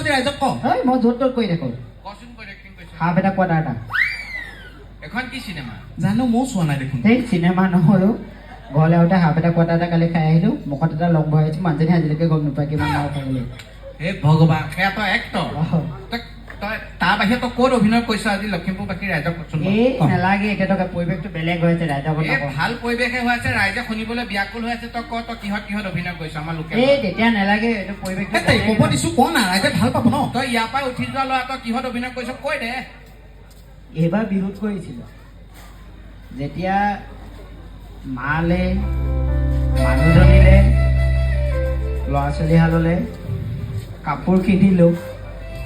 আজি ৰাইজক ক এই মই য'ত ত'ত কৈ থাকোঁ কচোন কৈ এক্টিং কৰিছ সাপ এটা কোৱাৰ্টাৰ এটা এখন কি চিনেমা জানো ময়ো চোৱা নাই দেখোন সেই চিনেমা নহয়ো ঘৰলৈ আহোঁতে সাপ এটা কোৱাৰ্টাৰ এটা কালি খাই আহিলোঁ মুখত এটা লগ ভৰাইছোঁ মানুহজনী আজিলৈকে গম নাপায় কিমান মাৰ খাবলৈ হে ভগৱান সেয়া তই এক্টৰ তই তাৰ বাহিৰে তই ক'ত অভিনয় কৰিছ আজি লখিমপুৰবাসী ৰাইজক কচোন এই নালাগে এতিয়া পৰিৱেশটো বেলেগ হৈ আছে ৰাইজৰ কথা এই কওঁ ভাল পৰিৱেশে হৈ আছে ৰাইজে শুনিবলৈ ব্যাকুল হৈ আছে তই ক তই কিহত অভিনয় কৰিছ আমাৰ লোকে এই তেতিয়া নালাগে এইটো পৰিৱেশটো এই ক'ব দিছোঁ ক না ৰাইজে ভাল পাব ন তই ইয়াৰ পৰাই উঠি যোৱা ল'ৰা তই কিহত অভিনয় কৰিছ কৈ দে এইবাৰ বিহুত কৰিছিলোঁ যেতিয়া মালে মানুহজনীলে ল'ৰা ছোৱালীহাললৈ কাপোৰ কিনিলোঁ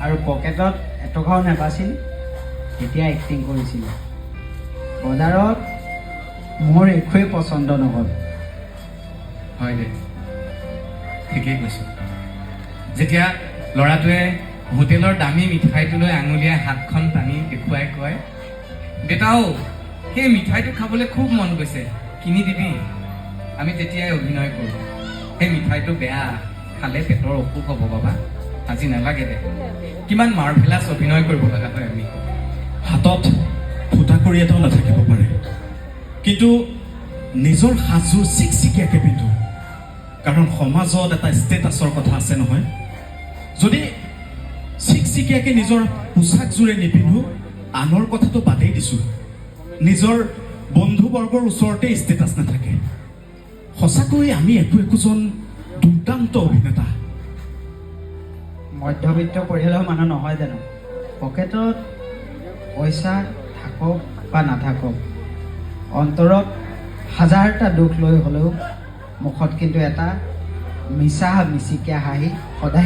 আৰু পকেটত এটকাও নাপাছিল তেতিয়া এক্টিং কৰিছিলোঁ বজাৰত মোৰ একোৱেই পচন্দ নহ'ল হয় দে ঠিকেই কৈছ যেতিয়া ল'ৰাটোৱে হোটেলৰ দামী মিঠাইটোলৈ আঙুলিয়াই হাতখন টানি দেখুৱাই কয় দেউতাও সেই মিঠাইটো খাবলৈ খুব মন গৈছে কিনি দিবি আমি তেতিয়াই অভিনয় কৰোঁ সেই মিঠাইটো বেয়া খালে পেটৰ অসুখ হ'ব বাবা আজি নালাগে দে কিমান মাৰ্ভেলাছ অভিনয় কৰিব লগা হয় আমি হাতত ফুটা কৰি এটাও নাথাকিব পাৰে কিন্তু নিজৰ সাজযোৰ চিকচিকীয়াকৈ পিন্ধো কাৰণ সমাজত এটা ষ্টেটাছৰ কথা আছে নহয় যদি চিকচিকীয়াকৈ নিজৰ পোচাকযোৰে নিপিন্ধো আনৰ কথাটো বাদেই দিছোঁ নিজৰ বন্ধুবৰ্গৰ ওচৰতে ষ্টেটাছ নাথাকে সঁচাকৈ আমি একোজন দুৰ্দান্ত অভিনেতা মধ্যবিত্ত পৰিয়ালৰ মানুহ নহয় জানো পকেটত পইচা থাকক বা নাথাকক অন্তৰত হাজাৰটা দুখ লৈ হ'লেও মুখত কিন্তু এটা মিছা মিচিকীয়া হাঁহি সদায়